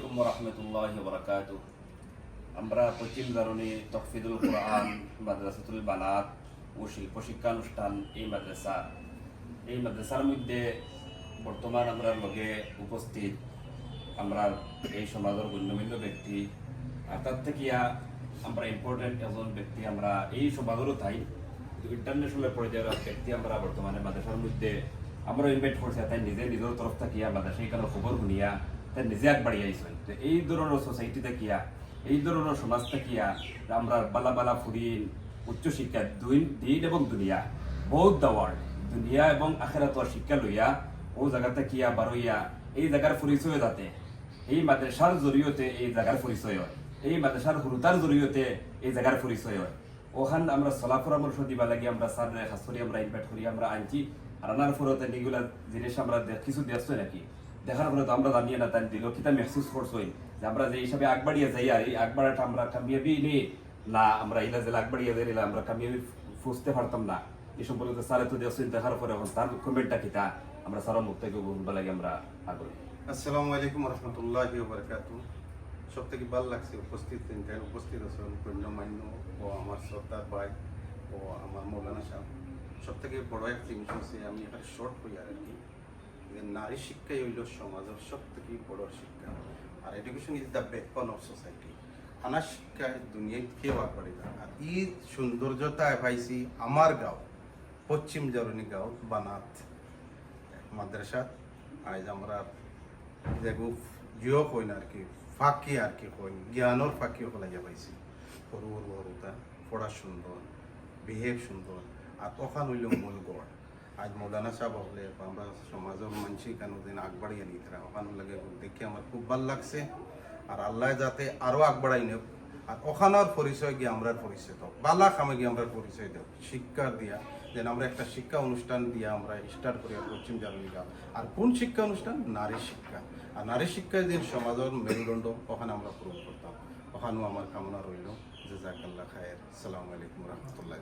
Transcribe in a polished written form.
আলাইকুম ওয়া রাহমাতুল্লাহি ওয়া বারাকাতুহু। আমরা পশ্চিম জারণী তহফিদুল কোরআন মাদ্রাসাতুল বানাত ও শিল্প শিক্ষানুষ্ঠান এই মাদ্রাসার মধ্যে বর্তমান আমরা লগে উপস্থিত আমরা এই সমাজের গণ্যমান্য ব্যক্তি আর তার থেকে আমরা ইম্পর্টেন্ট একজন ব্যক্তি আমরা এই সমাজেরও তাই ইন্টারন্যাশনাল পর্যায়ের ব্যক্তি আমরা বর্তমানে মাদ্রাসার মধ্যে আমরা ইনভাইট করছি তাই নিজের তরফ থাকিয়া মাদ্রাসা এখানে খবর শুনিয়া তাই নিজে আগবাড়ি আইসেন তো এই ধরনের সোসাইটি থাকিয়া এই ধরনের সমাজ থাকিয়া আমরা বালা বালা ফুরিন উচ্চশিক্ষা দিন এবং দুনিয়া বহুত দ্য ওয়ার্ল্ড দুনিয়া এবং আখেরাতর শিক্ষা লইয়া ও জায়গা থাকিয়া বারইয়া এই জায়গার পরিচয় যাতে এই মাদ্রাসার জরিয়তে এই জায়গার পরিচয় হয় এই মাদ্রাসার হুরুতার জরিয়তে এই জায়গার পরিচয় হয় ওখান আমরা চলা পরামর্শ দিবা লাগে আমরা স্যার খাস করি আমরা ইনভাইট করি আমরা আনছি আর আনার ফরতে এগুলা জিনিস আমরা কিছু দেখছো নাকি দেখার পরে তো আমরা জানিয়ে না তাই দিল কিতা মেহসুস করছোই যে আমরা যে হিসাবে আগবাড়িয়ে যাই আর এই আগবাড়াটা আমরা কামিয়াবি নেই না আমরা ইলা যে আগবাড়িয়ে যাই আমরা কামিয়াবি ফুসতে পারতাম না এই সম্পর্কে স্যারে তো দেখছো দেখার পরে এখন তার কমেন্টটা কিতা আমরা স্যারের মুখ থেকে বলবা লাগে আমরা আগ্রহী। আসসালামু আলাইকুম রহমতুল্লাহি ওয়া বারাকাতুহু। সব থেকে ভালো লাগছে উপস্থিত আছেন গণ্যমান্য ও আমার শ্রদ্ধার ভাই ও আমার মৌলানা সাহেব। সব থেকে বড় একটা জিনিস হচ্ছে আমি এখানে শর্ট করি আর কি যে নারী শিক্ষাই হইল সমাজের সব থেকে বড় শিক্ষা আর education is the backbone of society. আনা শিক্ষায় দুনিয়ায় কেউ আগবাড়ি না আর এই সৌন্দর্যতা পাইছি আমার গাঁও পশ্চিম জারণী গাঁও বানাত মাদ্রাসা আজ আমরা যেগু জিও কইন আর কি ফাঁকি আর কি কইন জ্ঞানর ফাঁকিও ফেলাইয়া পাইছি সরুর বড়তা পড়া সুন্দর বিহেভ সুন্দর আর ওখান হইল মূল গড় আজ মৌলানা সাহেব হলে আমরা সমাজের মানুষই কেন দিন আগবাড়িয়ে নিতে ওখান লাগে দেখে আমার খুব ভাল লাগছে আর আল্লাহ যাতে আরও আগবাড়াই নেব আর ওখানের পরিচয় গিয়ে আমরা পরিচয় দাও বালা খামে গিয়ে আমরা পরিচয় দেব শিক্ষা দিয়া যেন আমরা একটা শিক্ষা অনুষ্ঠান দিয়ে আমরা স্টার্ট করি পশ্চিম জার্মানি গাঁও আর কোন শিক্ষা অনুষ্ঠান নারী শিক্ষা আর নারী শিক্ষায় যে সমাজের মেরুদণ্ড ওখানে আমরা পূরণ করতাম ওখানেও আমার কামনা রইল জাযাকাল্লাহ খায়ের। আসসালামু আলাইকুম রহমতুল্লাহ।